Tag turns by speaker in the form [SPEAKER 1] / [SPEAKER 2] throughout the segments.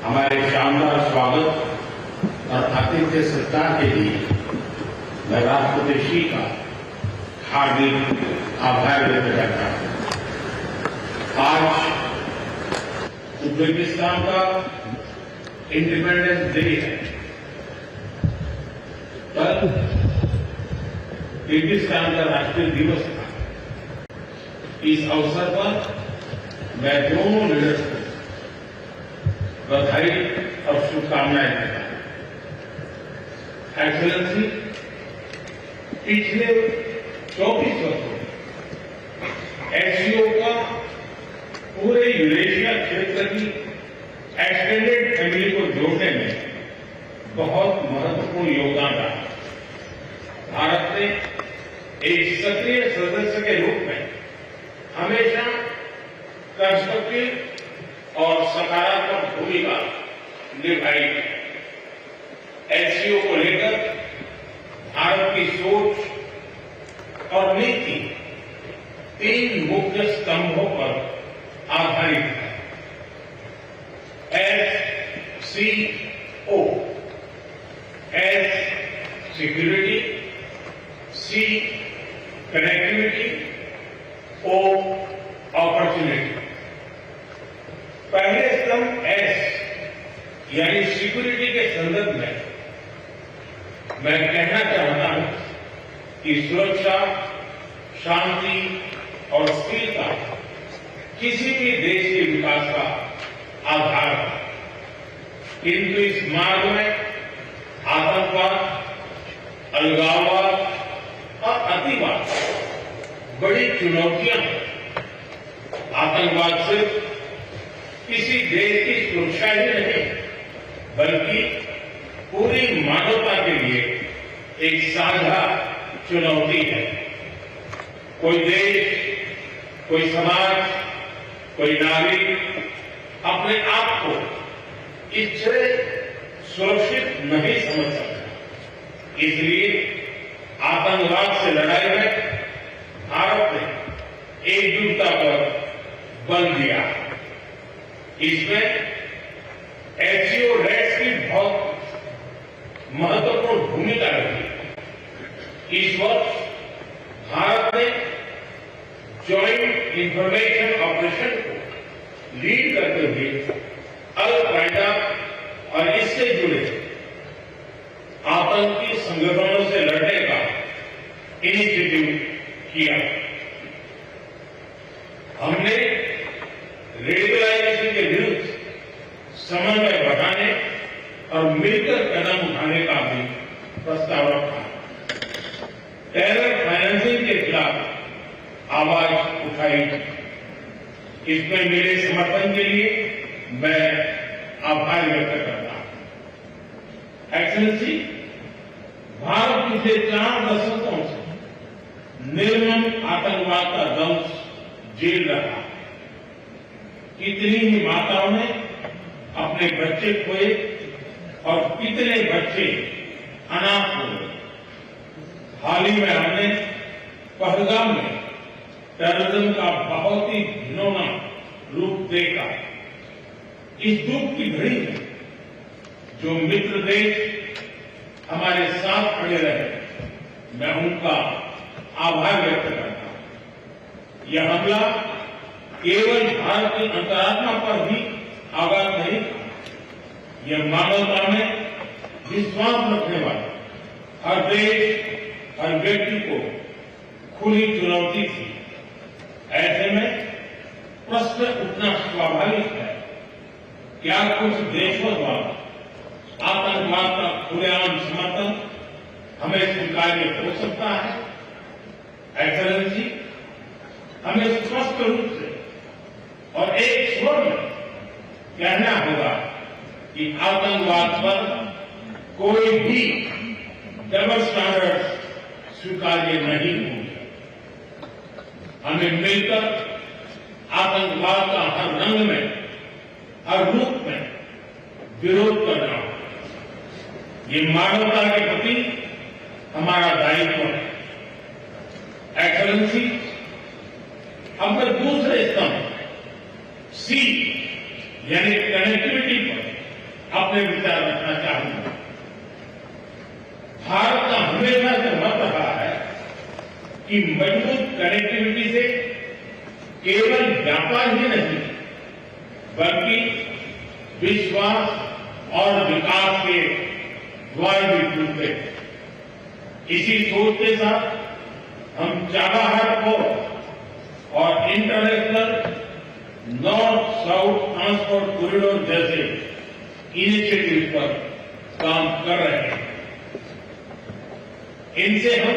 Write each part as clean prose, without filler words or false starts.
[SPEAKER 1] हमारे शानदार स्वागत और आतिथ्य सत्कार के लिए मैं राष्ट्रपति श्री का हार्दिक आभार व्यक्त करता हूं। आज उज्बेकिस्तान का इंडिपेंडेंस डे है। कल किर्गिस्तान का राष्ट्रीय दिवस था। इस अवसर पर मैं दोनों लीडर्स को बधाई और शुभकामनाएं देता हूं। एक्सेलेंसी, पिछले 24 वर्षों में एससीओ का पूरे यूरेशिया क्षेत्र की एक्सटेंडेड फैमिली को जोड़ने में बहुत महत्वपूर्ण योगदान रहा। भारत ने एक सक्रिय सदस्य के रूप में हमेशा कंस्ट्रक्टिव और सकारात्मक भूमिका निभाई है। एससीओ को लेकर भारत की सोच और नीति 3 मुख्य स्तंभों पर आधारित है। एससीओ, एस सिक्योरिटी, सी कनेक्टिविटी, ओ अपॉर्चुनिटी। पहले स्तंभ एस यानी सिक्योरिटी के संदर्भ में मैं कहना चाहता हूं कि सुरक्षा, शांति और स्थिरता किसी भी देश के विकास का आधार है। किंतु इस मार्ग में आतंकवाद, अलगाववाद और अतिवाद बड़ी चुनौतियां हैं। आतंकवाद सिर्फ किसी देश की सुरक्षा ही नहीं बल्कि पूरी मानवता के लिए एक साझा चुनौती है। कोई देश, कोई समाज, कोई नागरिक अपने आप को इससे सुरक्षित नहीं समझ सकता। इसलिए आतंकवाद से लड़ाई में भारत ने एकजुटता पर बल दिया। इसमें एससीओ रेट्स की बहुत महत्वपूर्ण भूमिका रही। इस वर्ष भारत ने ज्वाइंट इंफॉर्मेशन ऑपरेशन को लीड करते हुए अल-कायदा और इससे जुड़े आतंकी संगठनों से लड़ने का इनिशिएटिव किया। हमने रेडिकलाइजेशन के विरुद्ध समन्वय बढ़ाने और मिलकर कदम उठाने का भी प्रस्ताव रखा। टेरर फाइनेंसिंग के खिलाफ आवाज उठाई। इसमें मेरे समर्थन के लिए मैं आभार व्यक्त करता हूं। एक्सेलेंसी, भारत पिछले 4 दशकों से निर्मम आतंकवाद का दंश झेल रहा है। कितनी ही माताओं ने अपने बच्चे खोए और कितने बच्चे अनाथ हो गए। हाल ही में हमने पहलगाम में टेररिज्म का बहुत ही घिनौना रूप देखा। इस दुख की घड़ी में जो मित्र देश हमारे साथ खड़े रहे, मैं उनका आभार व्यक्त करता हूं। यह हमला केवल भारत की अंतरात्मा पर भी आघात नहीं था, यह मानवता में विश्वास रखने वाले हर देश, हर व्यक्ति को खुली चुनौती थी। ऐसे में प्रश्न उठना स्वाभाविक है, क्या कुछ देशों द्वारा आतंकवाद का खुलेआम समर्थन हमें स्वीकार्य हो सकता है? एक्सेलेंसी, हमें स्पष्ट रूप से और एक स्वर में कहना होगा कि आतंकवाद पर कोई भी डबल स्टैंडर्ड स्वीकार्य नहीं होंगे। हमें मिलकर आतंकवाद का हर रंग में, हर रूप में विरोध करना होगा। ये मानवता के प्रति हमारा दायित्व है। एक्सेलेंसी, अब मैं दूसरे स्तंभ सी यानी कनेक्टिविटी पर अपने विचार रखना चाहूंगा। भारत का हमेशा से मत रहा है कि मजबूत कनेक्टिविटी से केवल व्यापार ही नहीं बल्कि विश्वास और विकास के द्वार भी खुलते हैं। इसी सोच के साथ हम चाबहार पोर्ट और international north south transport corridor जैसे इनिशिएटिव पर काम कर रहे हैं। इनसे हम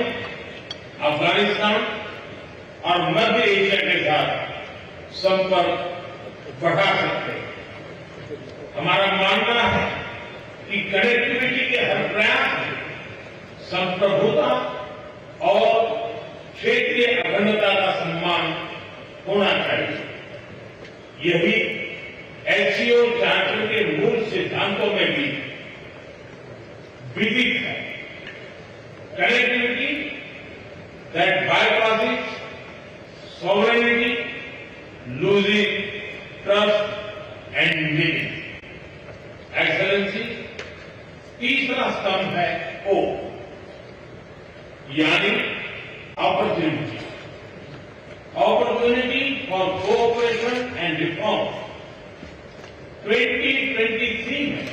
[SPEAKER 1] अफगानिस्तान और मध्य एशिया के साथ संपर्क बढ़ा सकते हैं। हमारा मानना है कि कनेक्टिविटी के हर प्रयास में संप्रभुता और क्षेत्रीय अखंडता का सम्मान होना चाहिए। यही एससीओ चार्टर के मूल सिद्धांतों में भी विदित है। Connectivity that bypasses sovereignty, losing trust and limit. Excellency, तीसरा स्तंभ है ओ, यानी opportunity. Opportunity for cooperation and reform. 2023 में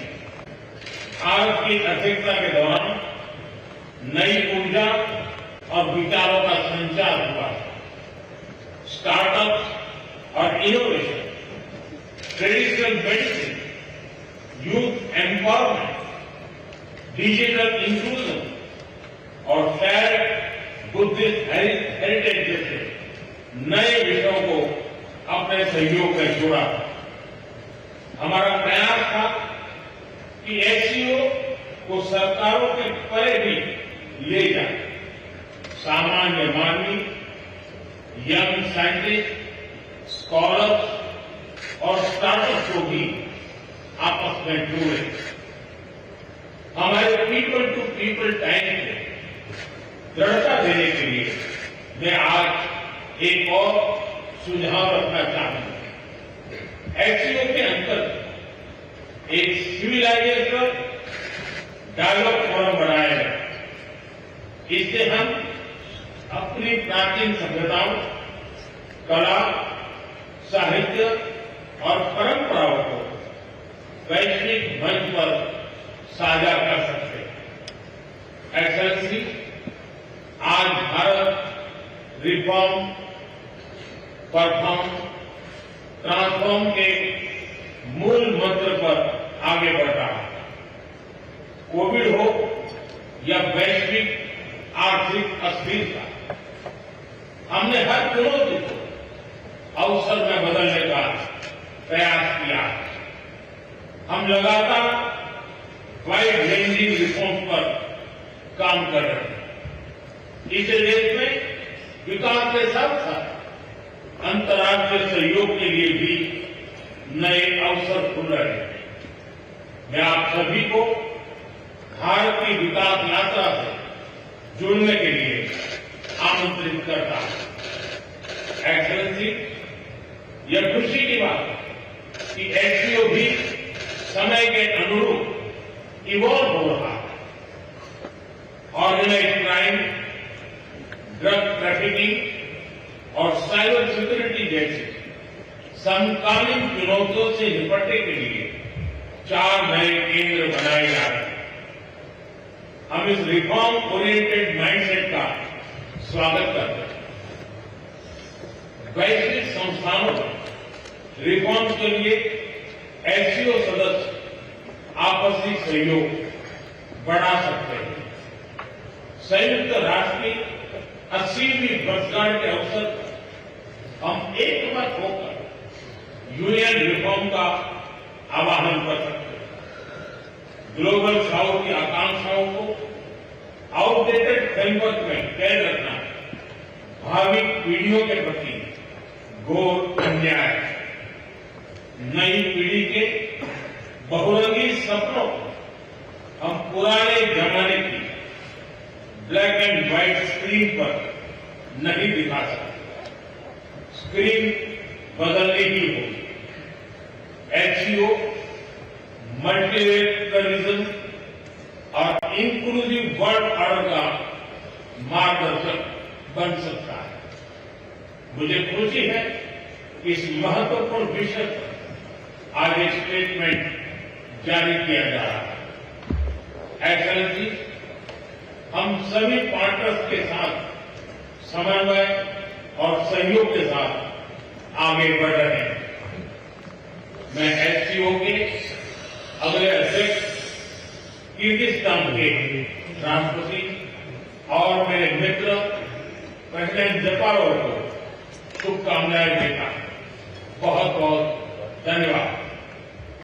[SPEAKER 1] भारत की अध्यक्षता के दौरान नई ऊर्जा और विचारों का संचार हुआ। स्टार्टअप और innovation, traditional medicine, youth empowerment, digital inclusion और शेयर्ड बुद्धिस्ट हेरिटेज जैसे नए विषयों को अपने सहयोग में जोड़ा। हमारा प्रयास था कि एससीओ को सरकारों के परे भी ले जाए। सामान्य मानवी, यंग साइंटिस्ट, स्कॉलर्स और स्टार्टअप को भी आपस में जोड़े। हमारे पीपल टू पीपल टाइम को दृढ़ता देने के लिए मैं आज एक और सुझाव रखना चाहूंगा। एससीओ के अंतर्गत एक सिविलाइजेशन डायलॉग फोरम बनाया जाए। इससे हम अपनी प्राचीन सभ्यताओं, कला, साहित्य और परंपराओं को वैश्विक मंच पर साझा कर सकते हैं। एक्सेलेंसी, आज भारत रिफॉर्म, परफॉर्म, ट्रांसफॉर्म के मूल मंत्र पर आगे बढ़ रहा है। कोविड हो या वैश्विक आर्थिक अस्थिरता, हमने हर चुनौती को अवसर में बदलने का प्रयास किया। हम लगातार वाइड रेंजिंग रिफॉर्म पर काम कर रहे हैं। इस देश में विकास के साथ साथ अंतर्राष्ट्रीय सहयोग के लिए भी नए अवसर खुल रहे हैं। मैं आप सभी को भारत की विकास यात्रा से जुड़ने के लिए आमंत्रित करता हूं। एक्सेलेंसी, यह खुशी की बात है कि एससीओ भी समय के अनुरूप इवॉल्व हो रहा है। ऑर्गेनाइज्ड क्राइम, ड्रग ट्रैफिकिंग और साइबर सिक्योरिटी जैसी समकालीन चुनौतियों से निपटने के लिए 4 नए केंद्र बनाए जा रहे हैं। हम इस रिफॉर्म ओरिएंटेड माइंडसेट का स्वागत करते हैं। वैश्विक संस्थानों में रिफॉर्म के लिए एससीओ सदस्य आपसी सहयोग बढ़ा सकते हैं। संयुक्त राष्ट्र की 80वीं वर्षगांठ के अवसर पर हम एकमत होकर यूएन रिफॉर्म का आह्वान कर सकते हैं। ग्लोबल साउथ की आकांक्षाओं को आउटडेटेड फ्रेमवर्क में कैद रखना भावी पीढ़ियों के प्रति घोर अन्याय है। नई पीढ़ी के बहुरंगी सपनों को हम पुराने जमाने की ब्लैक एंड व्हाइट स्क्रीन पर नहीं दिखा सकते। स्क्रीन बदलनी ही होगी। एससीओ मल्टीलेटरलिज्म और इंक्लूसिव वर्ल्ड ऑर्डर का मार्गदर्शक बन सकता है। मुझे खुशी है कि इस महत्वपूर्ण विषय पर आज एक स्टेटमेंट जारी किया जा रहा है। एक्सेलेंसी, हम सभी पार्टनर्स के साथ समन्वय और सहयोग के साथ आगे बढ़ रहे हैं। मैं एससीओ के अगले अध्यक्ष किर्गिस्तान के राष्ट्रपति और मेरे मित्र प्रेसिडेंट जपारोव को शुभकामनाएं देता हूं। बहुत बहुत धन्यवाद।